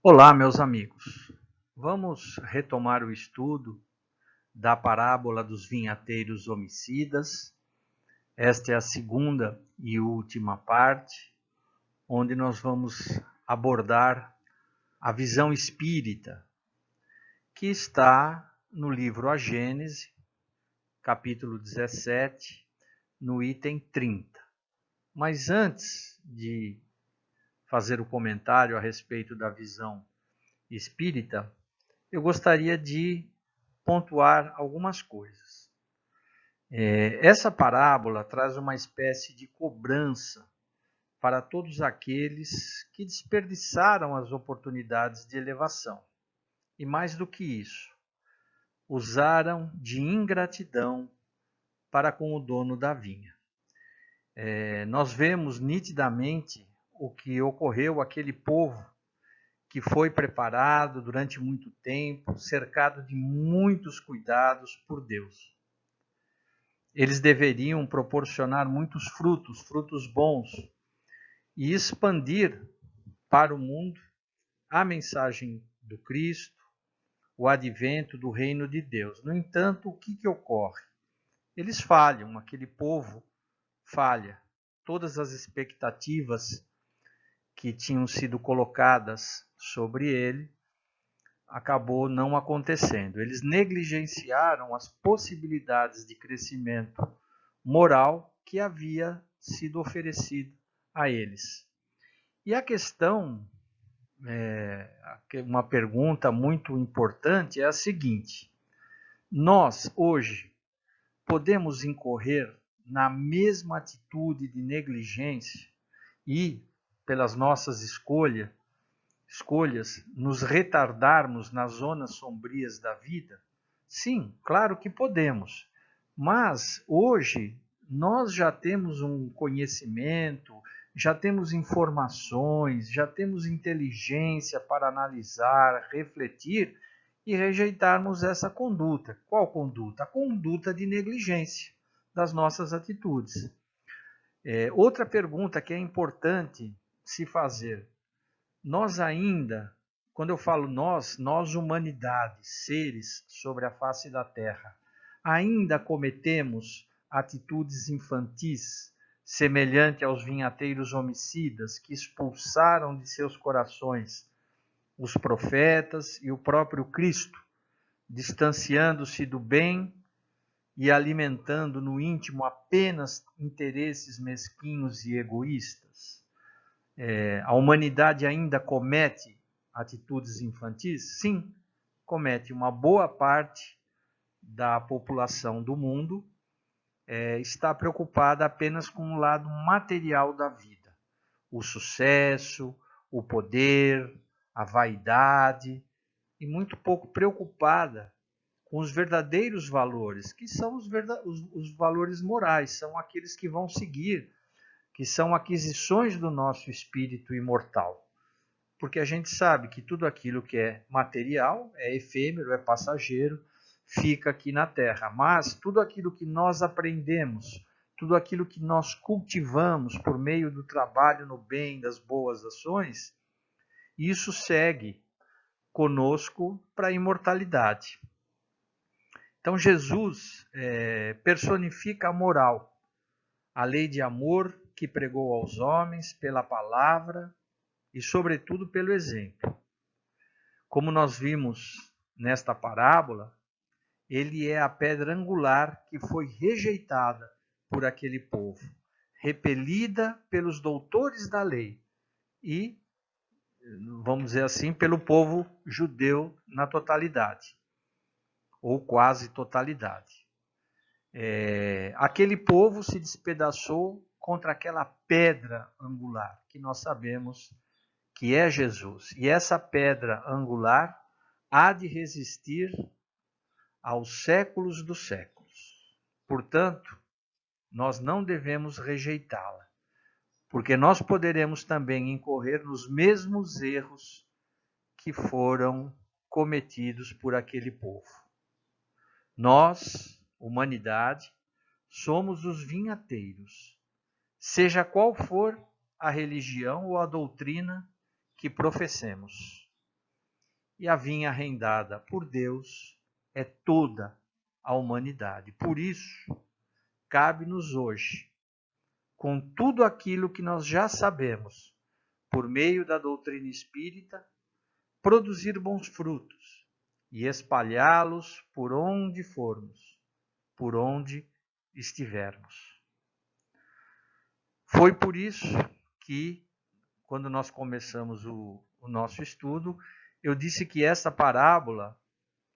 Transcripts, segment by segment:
Olá, meus amigos. Vamos retomar o estudo da parábola dos vinhateiros homicidas. Esta é a segunda e última parte, onde nós vamos abordar a visão espírita, que está no livro A Gênese, capítulo 17, no item 30. Mas antes de fazer o comentário a respeito da visão espírita, eu gostaria de pontuar algumas coisas. Essa parábola traz uma espécie de cobrança para todos aqueles que desperdiçaram as oportunidades de elevação. E mais do que isso, usaram de ingratidão para com o dono da vinha. Nós vemos nitidamente o que ocorreu àquele povo que foi preparado durante muito tempo, cercado de muitos cuidados por Deus. Eles deveriam proporcionar muitos frutos, frutos bons, e expandir para o mundo a mensagem do Cristo, o advento do reino de Deus. No entanto, o que ocorre? Eles falham, aquele povo falha. Todas as expectativas que tinham sido colocadas sobre ele acabou não acontecendo. Eles negligenciaram as possibilidades de crescimento moral que havia sido oferecido a eles. E a questão, uma pergunta muito importante é a seguinte: nós hoje podemos incorrer na mesma atitude de negligência e, pelas nossas escolhas, nos retardarmos nas zonas sombrias da vida? Sim, claro que podemos. Mas hoje nós já temos um conhecimento, já temos informações, já temos inteligência para analisar, refletir e rejeitarmos essa conduta. Qual conduta? A conduta de negligência das nossas atitudes. Outra pergunta que é importante se fazer: nós ainda, quando eu falo nós humanidade, seres sobre a face da Terra, ainda cometemos atitudes infantis, semelhante aos vinhateiros homicidas que expulsaram de seus corações os profetas e o próprio Cristo, distanciando-se do bem e alimentando no íntimo apenas interesses mesquinhos e egoístas? A humanidade ainda comete atitudes infantis? Sim, comete. Uma boa parte da população do mundo está preocupada apenas com o lado material da vida. O sucesso, o poder, a vaidade, e muito pouco preocupada com os verdadeiros valores, que são os valores morais, são aqueles que vão seguir, que são aquisições do nosso espírito imortal. Porque a gente sabe que tudo aquilo que é material é efêmero, é passageiro, fica aqui na Terra. Mas tudo aquilo que nós aprendemos, tudo aquilo que nós cultivamos por meio do trabalho no bem, das boas ações, isso segue conosco para a imortalidade. Então Jesus personifica a moral, a lei de amor que pregou aos homens pela palavra e, sobretudo, pelo exemplo. Como nós vimos nesta parábola, ele é a pedra angular que foi rejeitada por aquele povo, repelida pelos doutores da lei e, vamos dizer assim, pelo povo judeu na totalidade, ou quase totalidade. Aquele povo se despedaçou contra aquela pedra angular, que nós sabemos que é Jesus. E essa pedra angular há de resistir aos séculos dos séculos. Portanto, nós não devemos rejeitá-la, porque nós poderemos também incorrer nos mesmos erros que foram cometidos por aquele povo. Nós, humanidade, somos os vinhateiros, seja qual for a religião ou a doutrina que professemos. e a vinha arrendada por Deus é toda a humanidade. Por isso, cabe-nos hoje, com tudo aquilo que nós já sabemos, por meio da doutrina espírita, produzir bons frutos e espalhá-los por onde formos, por onde estivermos. Foi por isso que, quando nós começamos o nosso estudo, eu disse que essa parábola,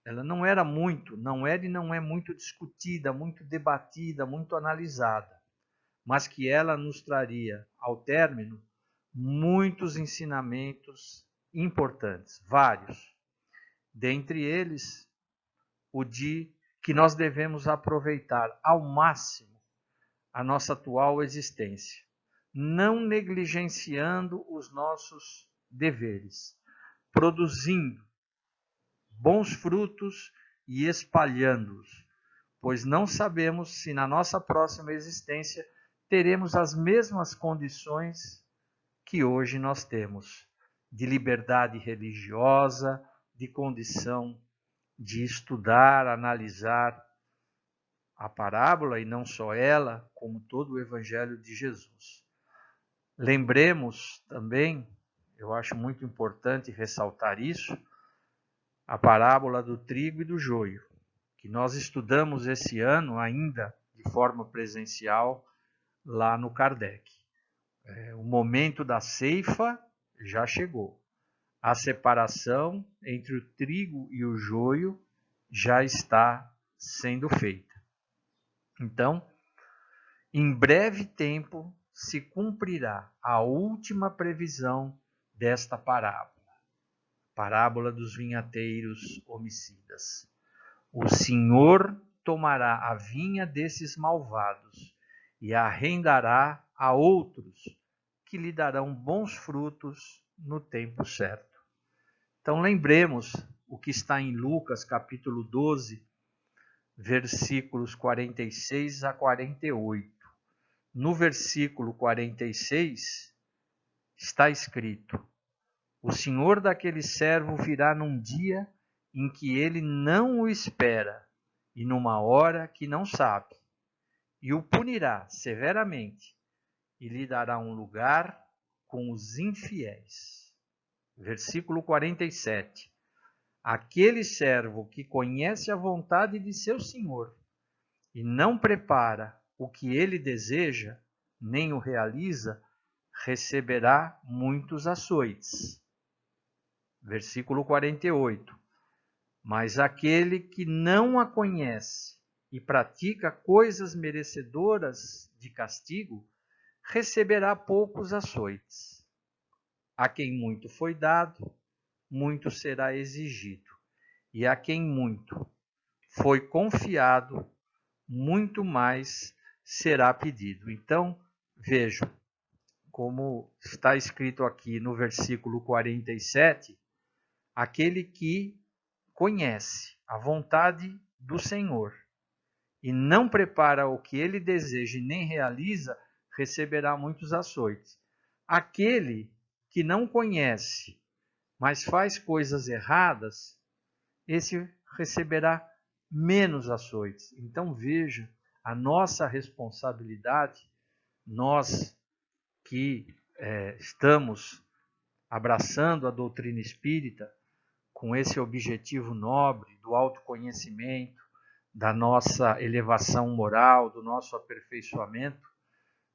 ela não era e não é muito discutida, muito debatida, muito analisada, mas que ela nos traria, ao término, muitos ensinamentos importantes, vários. Dentre eles, o de que nós devemos aproveitar ao máximo a nossa atual existência, não negligenciando os nossos deveres, produzindo bons frutos e espalhando-os, pois não sabemos se na nossa próxima existência teremos as mesmas condições que hoje nós temos, de liberdade religiosa, de condição de estudar, analisar a parábola, e não só ela, como todo o Evangelho de Jesus. Lembremos também, eu acho muito importante ressaltar isso, a parábola do trigo e do joio, que nós estudamos esse ano ainda de forma presencial lá no Kardec. O momento da ceifa já chegou. A separação entre o trigo e o joio já está sendo feita. Então, em breve tempo se cumprirá a última previsão desta parábola dos vinhateiros homicidas. O Senhor tomará a vinha desses malvados e a arrendará a outros que lhe darão bons frutos no tempo certo. Então lembremos o que está em Lucas capítulo 12, versículos 46 a 48. No versículo 46 está escrito: o senhor daquele servo virá num dia em que ele não o espera e numa hora que não sabe, e o punirá severamente e lhe dará um lugar com os infiéis. Versículo 47. Aquele servo que conhece a vontade de seu senhor e não prepara o que ele deseja, nem o realiza, receberá muitos açoites. Versículo 48. Mas aquele que não a conhece e pratica coisas merecedoras de castigo, receberá poucos açoites. A quem muito foi dado, muito será exigido. E a quem muito foi confiado, muito mais será pedido. Então, vejam, como está escrito aqui no versículo 47, aquele que conhece a vontade do Senhor e não prepara o que ele deseja e nem realiza, receberá muitos açoites. Aquele que não conhece, mas faz coisas erradas, esse receberá menos açoites. Então veja a nossa responsabilidade, nós que estamos abraçando a doutrina espírita com esse objetivo nobre do autoconhecimento, da nossa elevação moral, do nosso aperfeiçoamento,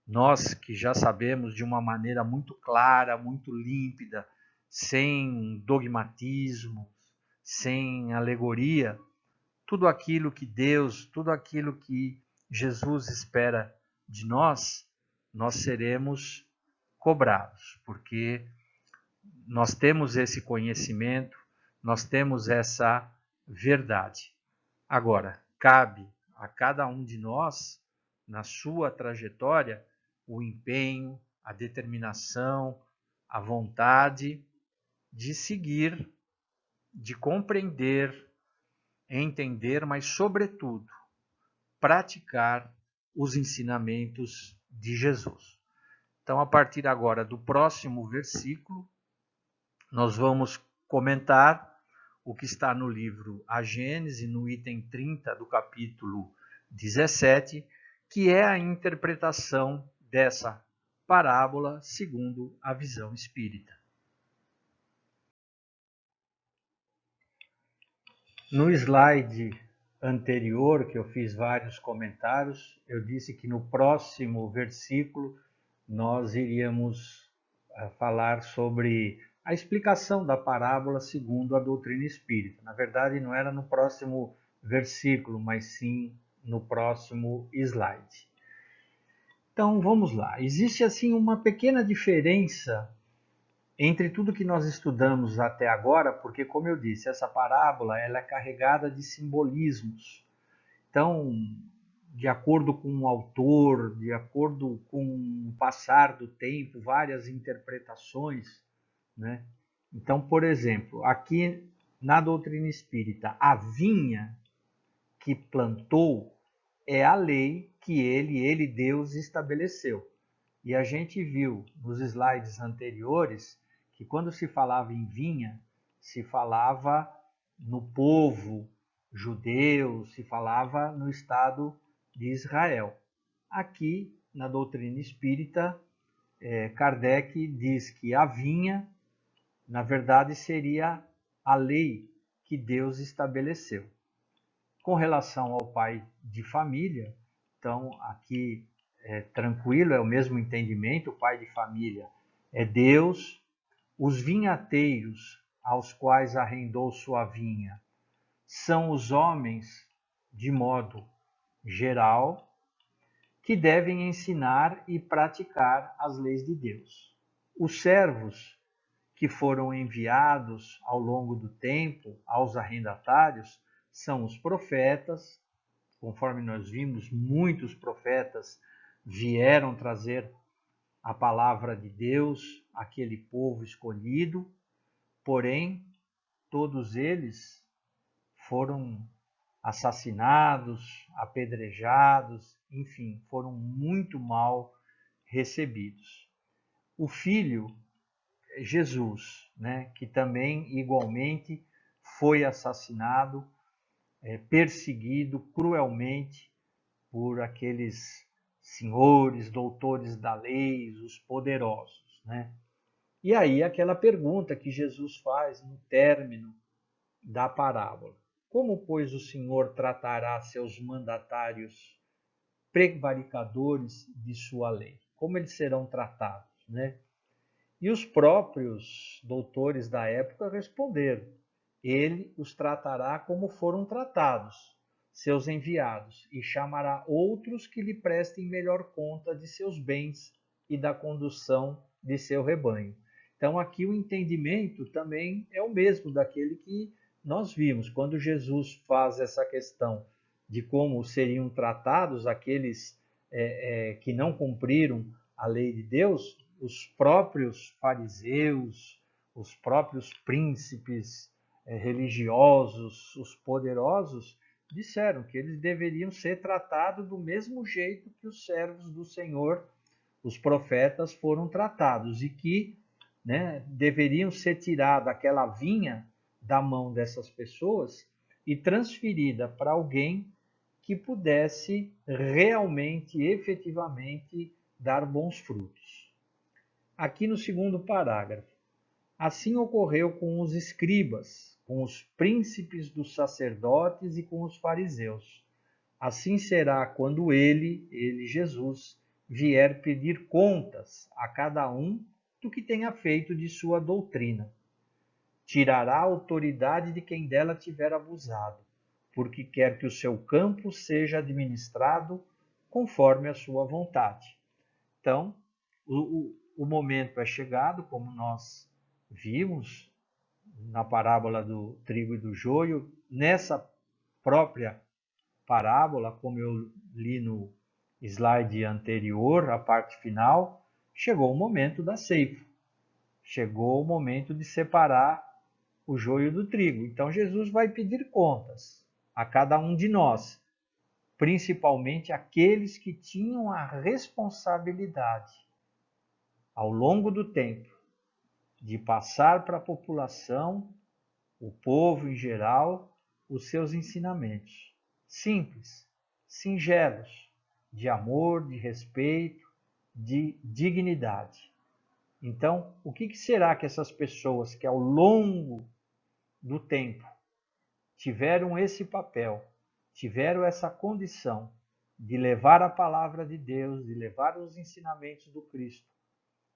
nós que já sabemos de uma maneira muito clara, muito límpida, sem dogmatismo, sem alegoria, tudo aquilo que Deus, tudo aquilo que Jesus espera de nós, nós seremos cobrados, porque nós temos esse conhecimento, nós temos essa verdade. Agora, cabe a cada um de nós, na sua trajetória, o empenho, a determinação, a vontade de seguir, de compreender, entender, mas, sobretudo, praticar os ensinamentos de Jesus. Então, a partir agora do próximo versículo, nós vamos comentar o que está no livro A Gênese, no item 30 do capítulo 17, que é a interpretação dessa parábola segundo a visão espírita. No slide anterior, que eu fiz vários comentários, eu disse que no próximo versículo nós iríamos falar sobre a explicação da parábola segundo a doutrina espírita. Na verdade, não era no próximo versículo, mas sim no próximo slide. Então, vamos lá. Existe, assim, uma pequena diferença entre tudo que nós estudamos até agora, porque, como eu disse, essa parábola ela é carregada de simbolismos. Então, de acordo com o autor, de acordo com o passar do tempo, várias interpretações, né? Então, por exemplo, aqui na doutrina espírita, a vinha que plantou é a lei que ele, Deus, estabeleceu. E a gente viu nos slides anteriores que quando se falava em vinha, se falava no povo judeu, se falava no Estado de Israel. Aqui, na doutrina espírita, Kardec diz que a vinha, na verdade, seria a lei que Deus estabeleceu. Com relação ao pai de família, então aqui é tranquilo, é o mesmo entendimento, o pai de família é Deus, os vinhateiros aos quais arrendou sua vinha são os homens, de modo geral, que devem ensinar e praticar as leis de Deus. Os servos que foram enviados ao longo do tempo aos arrendatários são os profetas. Conforme nós vimos, muitos profetas vieram trazer a palavra de Deus àquele povo escolhido, porém, todos eles foram assassinados, apedrejados, enfim, foram muito mal recebidos. O filho Jesus, né, que também igualmente foi assassinado, perseguido cruelmente por aqueles senhores, doutores da lei, os poderosos, né? E aí aquela pergunta que Jesus faz no término da parábola: como, pois, o Senhor tratará seus mandatários prevaricadores de sua lei? Como eles serão tratados, né? E os próprios doutores da época responderam: ele os tratará como foram tratados, seus enviados, e chamará outros que lhe prestem melhor conta de seus bens e da condução de seu rebanho. Então, aqui o entendimento também é o mesmo daquele que nós vimos. Quando Jesus faz essa questão de como seriam tratados aqueles que não cumpriram a lei de Deus, os próprios fariseus, os próprios príncipes religiosos, os poderosos, disseram que eles deveriam ser tratados do mesmo jeito que os servos do Senhor, os profetas, foram tratados, e que, né, deveriam ser tirada aquela vinha da mão dessas pessoas e transferida para alguém que pudesse realmente, efetivamente, dar bons frutos. Aqui no segundo parágrafo: assim ocorreu com os escribas, com os príncipes dos sacerdotes e com os fariseus. Assim será quando ele, Jesus, vier pedir contas a cada um do que tenha feito de sua doutrina. Tirará a autoridade de quem dela tiver abusado, porque quer que o seu campo seja administrado conforme a sua vontade. Então, o momento é chegado, como nós vimos na parábola do trigo e do joio, nessa própria parábola, como eu li no slide anterior, a parte final, chegou o momento da ceifa. Chegou o momento de separar o joio do trigo. Então Jesus vai pedir contas a cada um de nós, principalmente aqueles que tinham a responsabilidade, ao longo do tempo, de passar para a população o povo em geral, os seus ensinamentos. Simples, singelos, de amor, de respeito, de dignidade. Então, o que será que essas pessoas que ao longo do tempo tiveram esse papel, tiveram essa condição de levar a palavra de Deus, de levar os ensinamentos do Cristo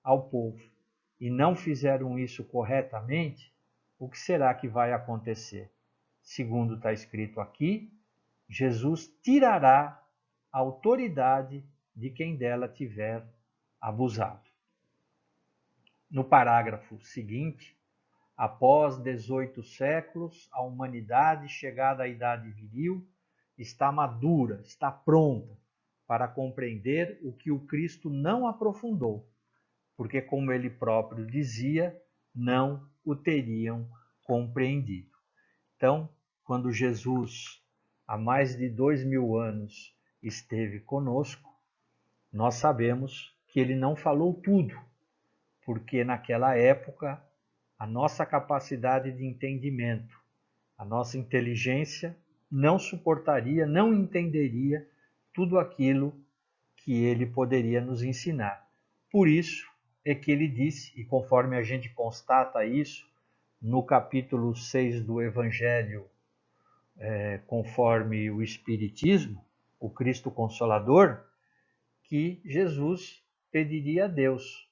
ao povo, e não fizeram isso corretamente, o que será que vai acontecer? Segundo está escrito aqui, Jesus tirará a autoridade de quem dela tiver abusado. No parágrafo seguinte, após 18 séculos, a humanidade, chegada à idade viril, está madura, está pronta para compreender o que o Cristo não aprofundou, porque, como ele próprio dizia, não o teriam compreendido. Então, quando Jesus, há mais de 2000 anos, esteve conosco, nós sabemos que ele não falou tudo, porque naquela época a nossa capacidade de entendimento, a nossa inteligência não suportaria, não entenderia tudo aquilo que ele poderia nos ensinar. Por isso é que ele disse, e conforme a gente constata isso, no capítulo 6 do Evangelho, conforme o Espiritismo, o Cristo Consolador, que Jesus pediria a Deus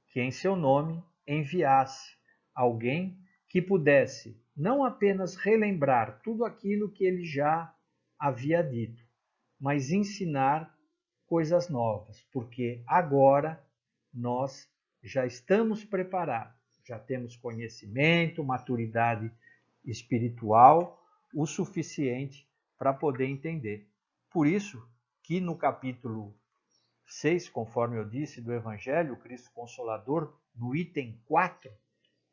que em seu nome enviasse alguém que pudesse não apenas relembrar tudo aquilo que ele já havia dito, mas ensinar coisas novas, porque agora nós já estamos preparados, já temos conhecimento, maturidade espiritual o suficiente para poder entender. Por isso que no capítulo 6, conforme eu disse, do Evangelho, o Cristo Consolador, no item 4,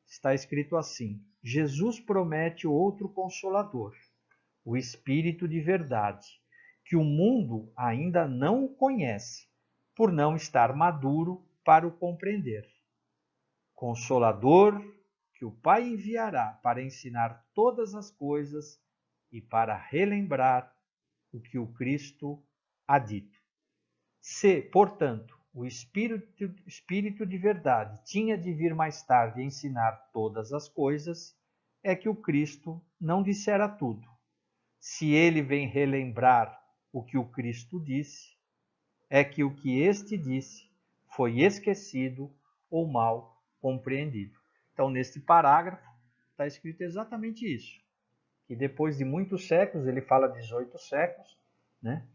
está escrito assim: Jesus promete outro Consolador, o Espírito de verdade, que o mundo ainda não o conhece, por não estar maduro para o compreender. Consolador que o Pai enviará para ensinar todas as coisas e para relembrar o que o Cristo há dito. Se, portanto, o Espírito de verdade tinha de vir mais tarde ensinar todas as coisas, é que o Cristo não dissera tudo. Se ele vem relembrar o que o Cristo disse, é que o que este disse foi esquecido ou mal compreendido. Então, neste parágrafo, está escrito exatamente isso. Que depois de muitos séculos, ele fala 18 séculos, né?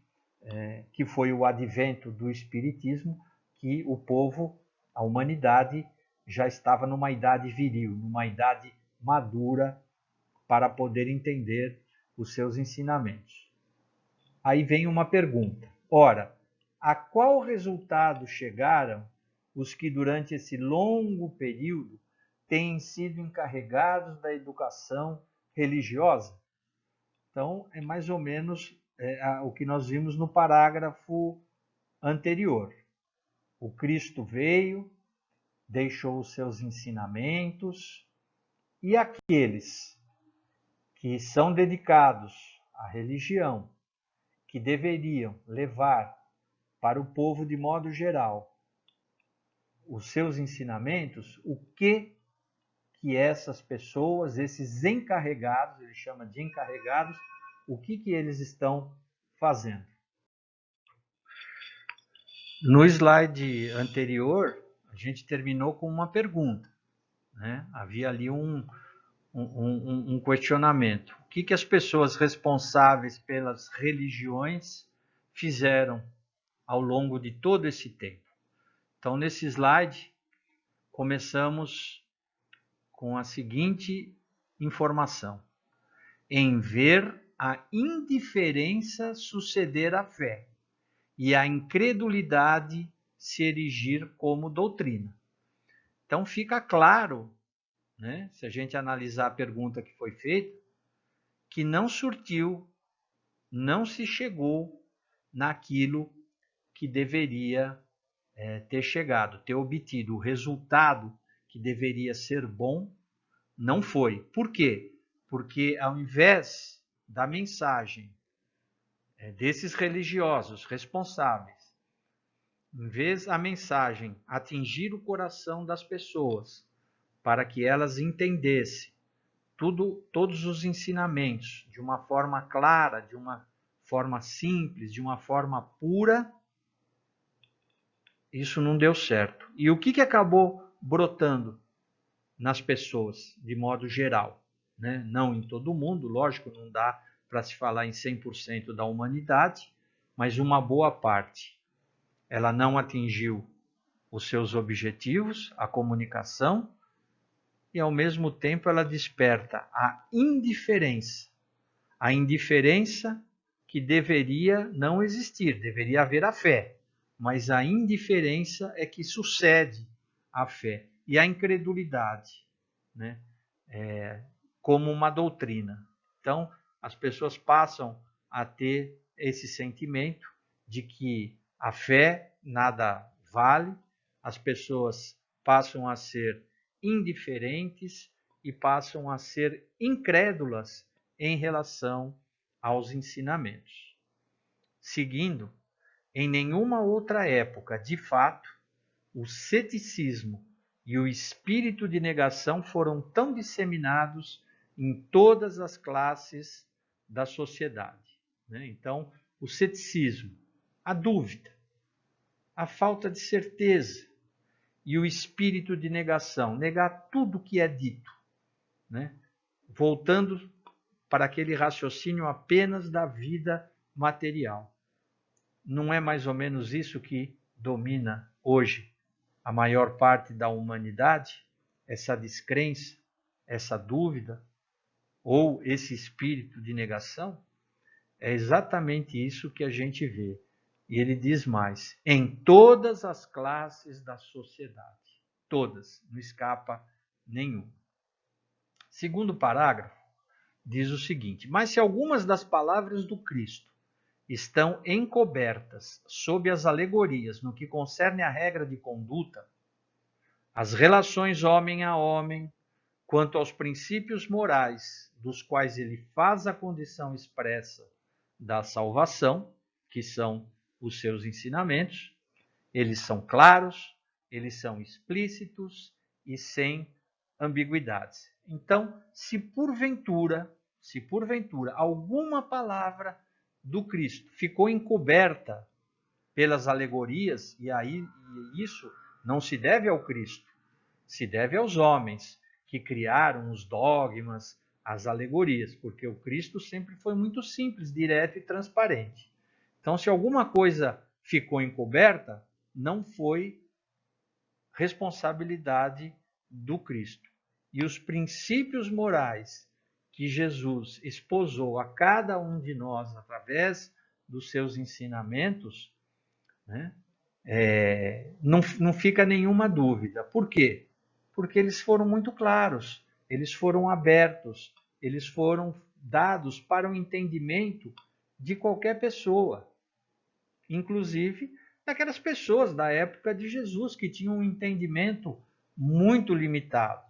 Que foi o advento do Espiritismo, que o povo, a humanidade, já estava numa idade viril, numa idade madura para poder entender os seus ensinamentos. Aí vem uma pergunta. Ora, a qual resultado chegaram os que durante esse longo período têm sido encarregados da educação religiosa? Então, é mais ou menos o que nós vimos no parágrafo anterior. O Cristo veio, deixou os seus ensinamentos, e aqueles que são dedicados à religião, que deveriam levar para o povo de modo geral os seus ensinamentos, o que essas pessoas, esses encarregados, ele chama de encarregados, o que eles estão fazendo. No slide anterior, a gente terminou com uma pergunta, né? Havia ali um questionamento. O que as pessoas responsáveis pelas religiões fizeram ao longo de todo esse tempo? Então, nesse slide, começamos com a seguinte informação: em ver a indiferença suceder à fé e a incredulidade se erigir como doutrina. Então fica claro, né, se a gente analisar a pergunta que foi feita, que não surtiu, não se chegou naquilo que deveria ter chegado, ter obtido o resultado que deveria ser bom, Não foi. Por quê? Porque ao invés da mensagem desses religiosos responsáveis, em vez a mensagem atingir o coração das pessoas para que elas entendessem todos os ensinamentos de uma forma clara, de uma forma simples, de uma forma pura, isso não deu certo. E o que acabou brotando nas pessoas, de modo geral? Né? Não em todo mundo, lógico, não dá para se falar em 100% da humanidade, mas uma boa parte. Ela não atingiu os seus objetivos, a comunicação, e ao mesmo tempo ela desperta a indiferença. A indiferença que deveria não existir, deveria haver a fé, mas a indiferença é que sucede à fé. E a incredulidade, né? Como uma doutrina. Então, as pessoas passam a ter esse sentimento de que a fé nada vale, as pessoas passam a ser indiferentes e passam a ser incrédulas em relação aos ensinamentos. Seguindo, em nenhuma outra época, de fato, o ceticismo e o espírito de negação foram tão disseminados em todas as classes da sociedade. Então, o ceticismo, a dúvida, a falta de certeza e o espírito de negação, negar tudo que é dito, voltando para aquele raciocínio apenas da vida material. Não é mais ou menos isso que domina hoje a maior parte da humanidade? Essa descrença, essa dúvida, ou esse espírito de negação? É exatamente isso que a gente vê. E ele diz mais: em todas as classes da sociedade. Todas, não escapa nenhum. Segundo parágrafo, diz o seguinte: mas se algumas das palavras do Cristo estão encobertas sob as alegorias no que concerne à regra de conduta, as relações homem a homem, quanto aos princípios morais dos quais ele faz a condição expressa da salvação, que são os seus ensinamentos, eles são claros, eles são explícitos e sem ambiguidades. Então, se porventura alguma palavra do Cristo ficou encoberta pelas alegorias, e aí isso não se deve ao Cristo, se deve aos homens que criaram os dogmas, as alegorias, porque o Cristo sempre foi muito simples, direto e transparente. Então, se alguma coisa ficou encoberta, não foi responsabilidade do Cristo. E os princípios morais que Jesus esposou a cada um de nós através dos seus ensinamentos, não fica nenhuma dúvida. Por quê? Porque eles foram muito claros, eles foram abertos, eles foram dados para o entendimento de qualquer pessoa, inclusive daquelas pessoas da época de Jesus que tinham um entendimento muito limitado,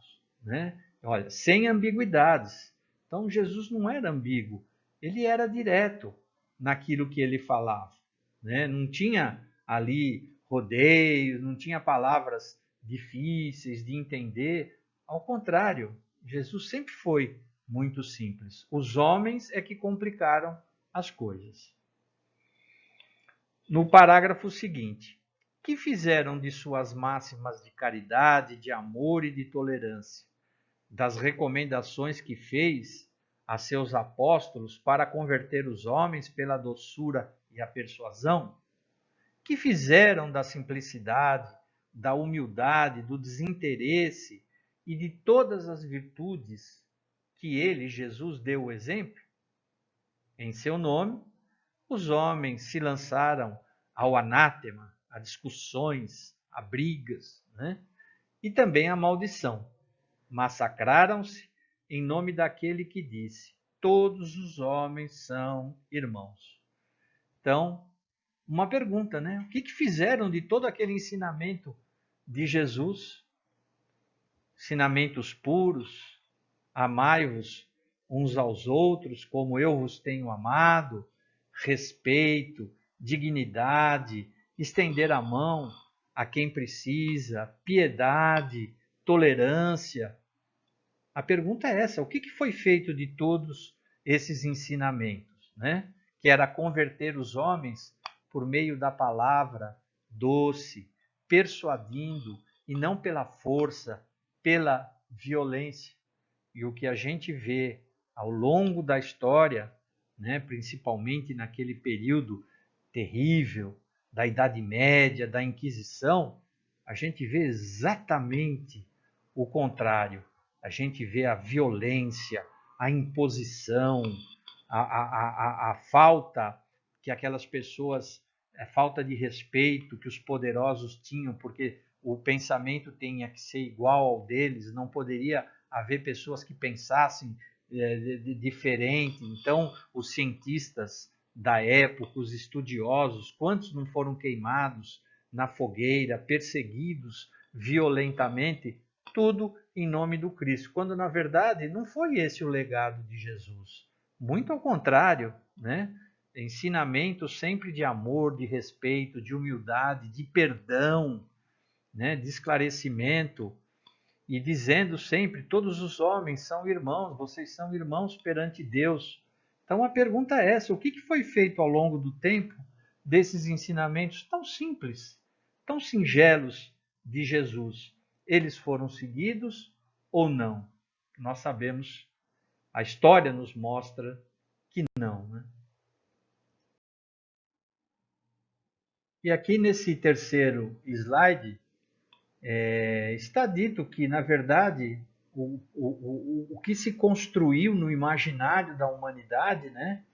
Olha, sem ambiguidades. Então Jesus não era ambíguo, ele era direto naquilo que ele falava, Não tinha ali rodeios, não tinha palavras difíceis de entender. Ao contrário, Jesus sempre foi muito simples. Os homens é que complicaram as coisas. No parágrafo seguinte, que fizeram de suas máximas de caridade, de amor e de tolerância, das recomendações que fez a seus apóstolos para converter os homens pela doçura e a persuasão? Que fizeram da simplicidade, da humildade, do desinteresse e de todas as virtudes que ele, Jesus, deu o exemplo? Em seu nome, os homens se lançaram ao anátema, a discussões, a brigas, e também à maldição. Massacraram-se em nome daquele que disse: todos os homens são irmãos. Então, uma pergunta, O que fizeram de todo aquele ensinamento de Jesus? Ensinamentos puros, amai-vos uns aos outros como eu vos tenho amado, respeito, dignidade, estender a mão a quem precisa, piedade, tolerância. A pergunta é essa: o que foi feito de todos esses ensinamentos, né? Que era converter os homens por meio da palavra doce, persuadindo, e não pela força, pela violência. E o que a gente vê ao longo da história, né, principalmente naquele período terrível da Idade Média, da Inquisição, a gente vê exatamente o contrário. A gente vê a violência, a imposição, a falta que aquelas pessoas, a falta de respeito que os poderosos tinham, porque o pensamento tinha que ser igual ao deles, não poderia haver pessoas que pensassem diferente. Então, os cientistas da época, os estudiosos, quantos não foram queimados na fogueira, perseguidos violentamente, tudo em nome do Cristo, quando na verdade não foi esse o legado de Jesus. Muito ao contrário, né? Ensinamento sempre de amor, de respeito, de humildade, de perdão, né? De esclarecimento, e dizendo sempre: todos os homens são irmãos, vocês são irmãos perante Deus. Então a pergunta é essa: o que foi feito ao longo do tempo desses ensinamentos tão simples, tão singelos de Jesus? Eles foram seguidos ou não? Nós sabemos, a história nos mostra que não, né? E aqui nesse terceiro slide, está dito que, na verdade, o que se construiu no imaginário da humanidade, né?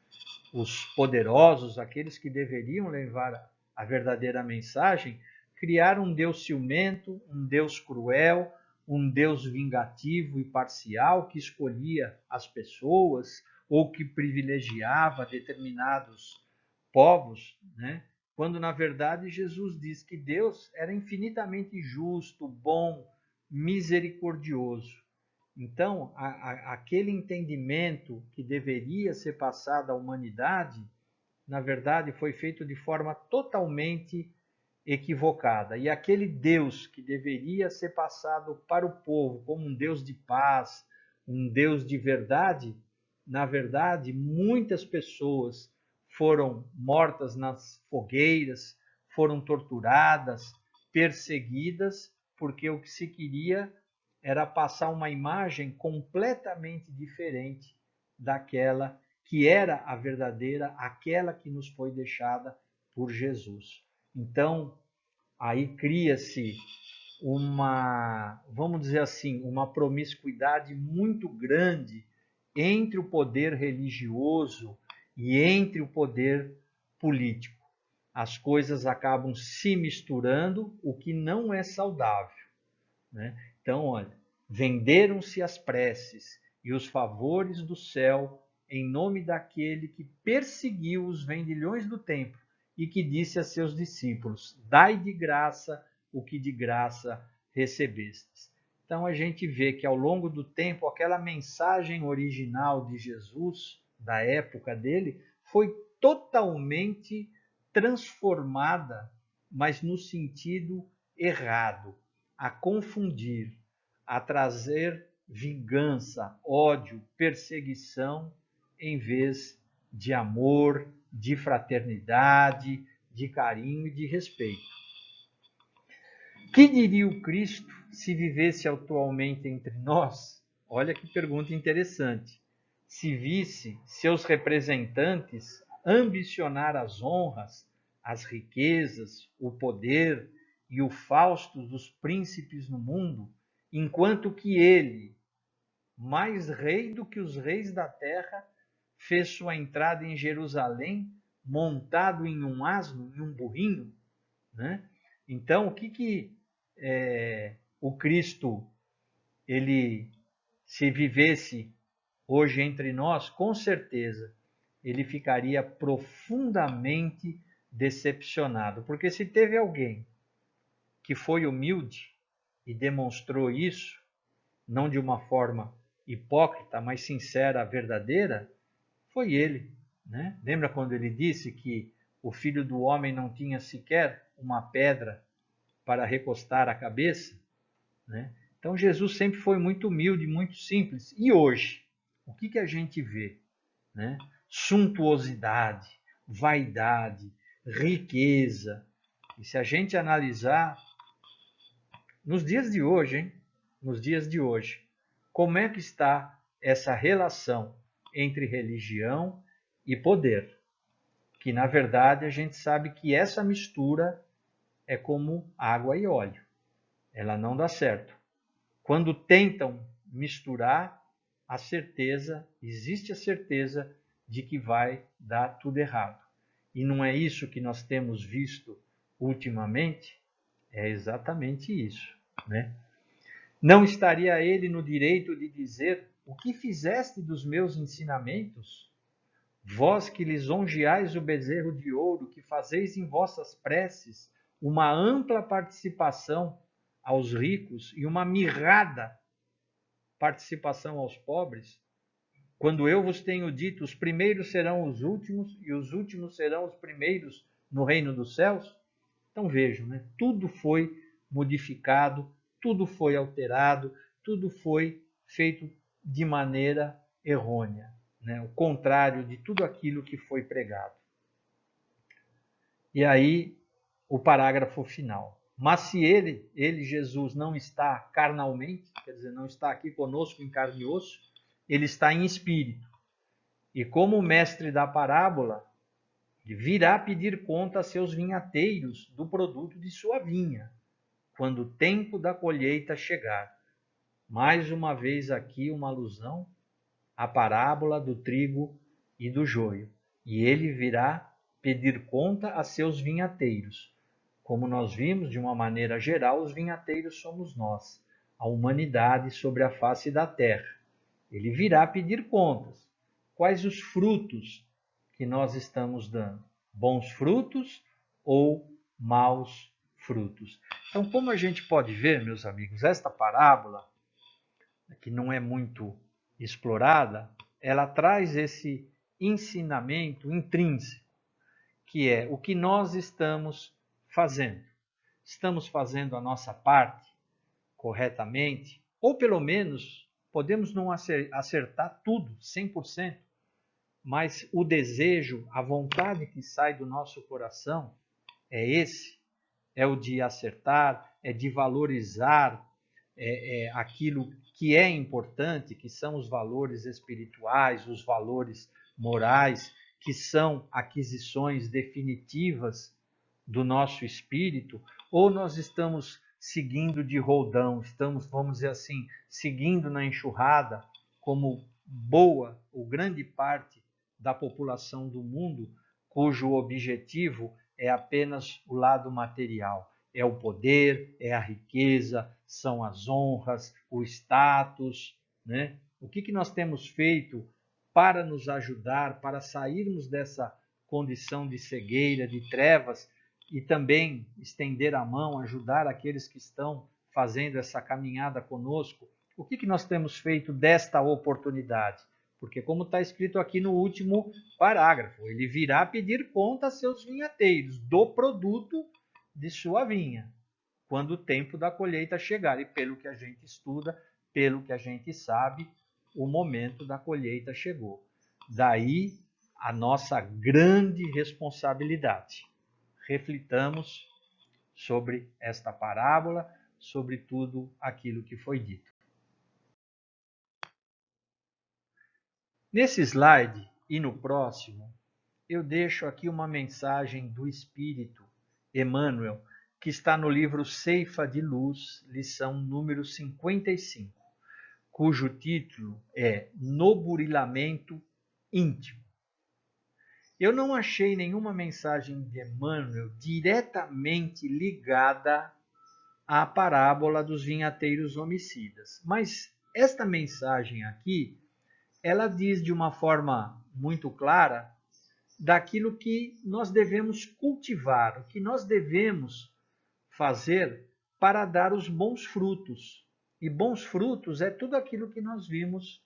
Os poderosos, aqueles que deveriam levar a verdadeira mensagem, criaram um Deus ciumento, um Deus cruel, um Deus vingativo e parcial que escolhia as pessoas ou que privilegiava determinados povos, né? Quando na verdade Jesus diz que Deus era infinitamente justo, bom, misericordioso. Então, aquele entendimento que deveria ser passado à humanidade, na verdade, foi feito de forma totalmente equivocada. E aquele Deus que deveria ser passado para o povo como um Deus de paz, um Deus de verdade, na verdade, muitas pessoas foram mortas nas fogueiras, foram torturadas, perseguidas, porque o que se queria era passar uma imagem completamente diferente daquela que era a verdadeira, aquela que nos foi deixada por Jesus. Então, aí cria-se uma, vamos dizer assim, uma promiscuidade muito grande entre o poder religioso e entre o poder político. As coisas acabam se misturando, o que não é saudável, né? Então, olha, venderam-se as preces e os favores do céu em nome daquele que perseguiu os vendilhões do templo e que disse a seus discípulos: dai de graça o que de graça recebestes. Então a gente vê que ao longo do tempo aquela mensagem original de Jesus, da época dele, foi totalmente transformada, mas no sentido errado, a confundir, a trazer vingança, ódio, perseguição, em vez de amor, de fraternidade, de carinho e de respeito. Que diria o Cristo se vivesse atualmente entre nós? Olha que pergunta interessante. Se visse seus representantes ambicionar as honras, as riquezas, o poder e o fausto dos príncipes no mundo, enquanto que ele, mais rei do que os reis da terra, fez sua entrada em Jerusalém montado em um asno, em um burrinho, né? Então, o que o Cristo, ele, se vivesse hoje entre nós, com certeza, ele ficaria profundamente decepcionado. Porque se teve alguém que foi humilde e demonstrou isso, não de uma forma hipócrita, mas sincera, verdadeira, foi ele, né? Lembra quando ele disse que o Filho do Homem não tinha sequer uma pedra para recostar a cabeça, né? Então Jesus sempre foi muito humilde, muito simples. E hoje, o que a gente vê, né? Suntuosidade, vaidade, riqueza. E se a gente analisar nos dias de hoje, hein? Nos dias de hoje, como é que está essa relação entre religião e poder? Que na verdade a gente sabe que essa mistura é como água e óleo. Ela não dá certo. Quando tentam misturar, existe a certeza de que vai dar tudo errado. E não é isso que nós temos visto ultimamente? É exatamente isso, né? Não estaria ele no direito de dizer: o que fizeste dos meus ensinamentos? Vós que lisonjeais o bezerro de ouro, que fazeis em vossas preces uma ampla participação aos ricos e uma mirrada participação aos pobres, quando eu vos tenho dito, os primeiros serão os últimos e os últimos serão os primeiros no reino dos céus? Então vejam, né? Tudo foi modificado, tudo foi alterado, tudo foi feito de maneira errônea, né? O contrário de tudo aquilo que foi pregado. E aí, o parágrafo final. Mas se ele, Jesus, não está carnalmente, quer dizer, não está aqui conosco em carne e osso, ele está em espírito. E como o mestre da parábola, virá pedir conta a seus vinhateiros do produto de sua vinha, quando o tempo da colheita chegar. Mais uma vez aqui uma alusão à parábola do trigo e do joio. E ele virá pedir conta a seus vinhateiros. Como nós vimos, de uma maneira geral, os vinhateiros somos nós, a humanidade sobre a face da terra. Ele virá pedir contas. Quais os frutos que nós estamos dando? Bons frutos ou maus frutos? Então, como a gente pode ver, meus amigos, esta parábola, que não é muito explorada, ela traz esse ensinamento intrínseco, que é o que nós estamos fazendo. Estamos fazendo a nossa parte corretamente, ou pelo menos podemos não acertar tudo 100%, mas o desejo, a vontade que sai do nosso coração é esse, é o de acertar, é de valorizar aquilo que é importante, que são os valores espirituais, os valores morais, que são aquisições definitivas do nosso espírito, ou nós estamos seguindo de roldão, estamos, vamos dizer assim, seguindo na enxurrada, como boa ou grande parte da população do mundo, cujo objetivo é apenas o lado material. É o poder, é a riqueza, são as honras, o status, né? O que nós temos feito para nos ajudar, para sairmos dessa condição de cegueira, de trevas, e também estender a mão, ajudar aqueles que estão fazendo essa caminhada conosco? O que nós temos feito desta oportunidade? Porque, como está escrito aqui no último parágrafo, ele virá pedir conta a seus vinhateiros do produto de sua vinha, quando o tempo da colheita chegar. E pelo que a gente estuda, pelo que a gente sabe, o momento da colheita chegou. Daí a nossa grande responsabilidade. Reflitamos sobre esta parábola, sobre tudo aquilo que foi dito. Nesse slide e no próximo, eu deixo aqui uma mensagem do Espírito Emmanuel, que está no livro Ceifa de Luz, lição número 55, cujo título é No Burilamento Íntimo. Eu não achei nenhuma mensagem de Emmanuel diretamente ligada à parábola dos vinhateiros homicidas, mas esta mensagem aqui, ela diz de uma forma muito clara daquilo que nós devemos cultivar, o que nós devemos fazer para dar os bons frutos. E bons frutos é tudo aquilo que nós vimos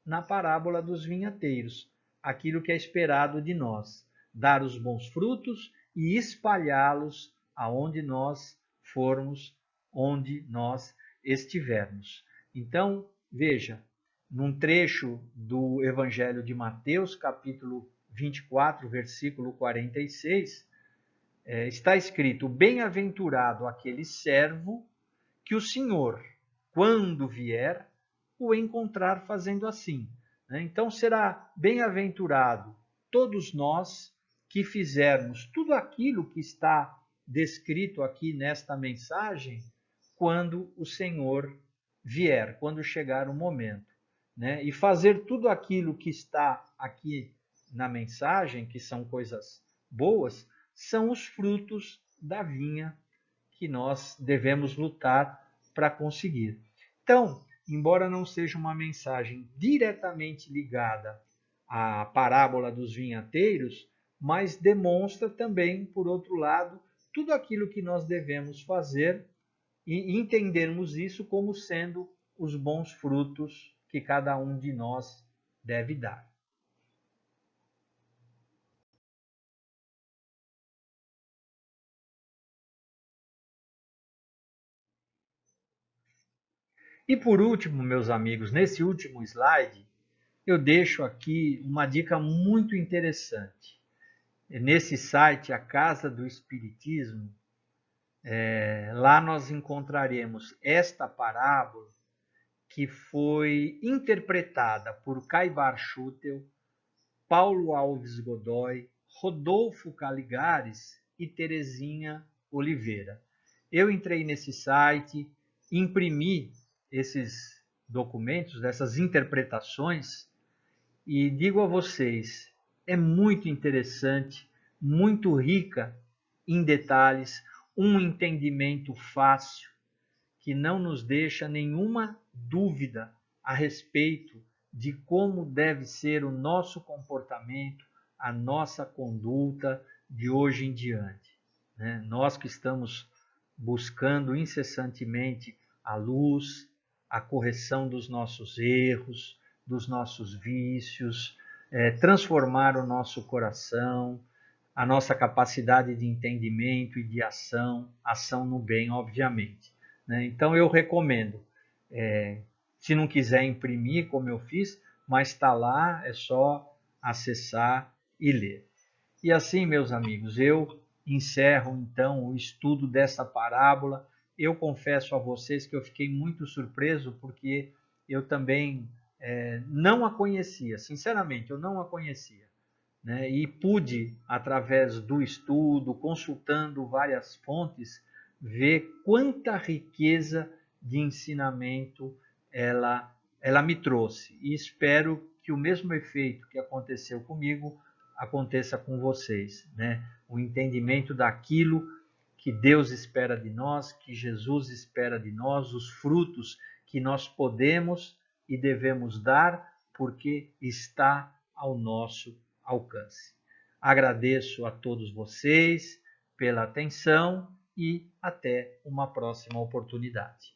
na parábola dos vinhateiros, aquilo que é esperado de nós, dar os bons frutos e espalhá-los aonde nós formos, onde nós estivermos. Então, veja, num trecho do Evangelho de Mateus, capítulo 24, versículo 46, está escrito: bem-aventurado aquele servo que o Senhor, quando vier, o encontrar fazendo assim. Então será bem-aventurado todos nós que fizermos tudo aquilo que está descrito aqui nesta mensagem, quando o Senhor vier, quando chegar o momento. E fazer tudo aquilo que está aqui na mensagem, que são coisas boas, são os frutos da vinha que nós devemos lutar para conseguir. Então, embora não seja uma mensagem diretamente ligada à parábola dos vinhateiros, mas demonstra também, por outro lado, tudo aquilo que nós devemos fazer e entendermos isso como sendo os bons frutos que cada um de nós deve dar. E por último, meus amigos, nesse último slide, eu deixo aqui uma dica muito interessante. Nesse site, a Casa do Espiritismo, lá nós encontraremos esta parábola que foi interpretada por Caibar Schutel, Paulo Alves Godoy, Rodolfo Caligares e Terezinha Oliveira. Eu entrei nesse site, imprimi esses documentos, essas interpretações, e digo a vocês, é muito interessante, muito rica em detalhes, um entendimento fácil, que não nos deixa nenhuma dúvida a respeito de como deve ser o nosso comportamento, a nossa conduta de hoje em diante. Nós que estamos buscando incessantemente a luz, a correção dos nossos erros, dos nossos vícios, transformar o nosso coração, a nossa capacidade de entendimento e de ação no bem, obviamente. Então eu recomendo, se não quiser imprimir, como eu fiz, mas está lá, é só acessar e ler. E assim, meus amigos, eu encerro então o estudo dessa parábola. Eu confesso a vocês que eu fiquei muito surpreso, porque eu também não a conhecia, sinceramente, eu não a conhecia. E pude, através do estudo, consultando várias fontes, ver quanta riqueza de ensinamento ela me trouxe. E espero que o mesmo efeito que aconteceu comigo aconteça com vocês. O entendimento daquilo que Deus espera de nós, que Jesus espera de nós, os frutos que nós podemos e devemos dar, porque está ao nosso alcance. Agradeço a todos vocês pela atenção e até uma próxima oportunidade.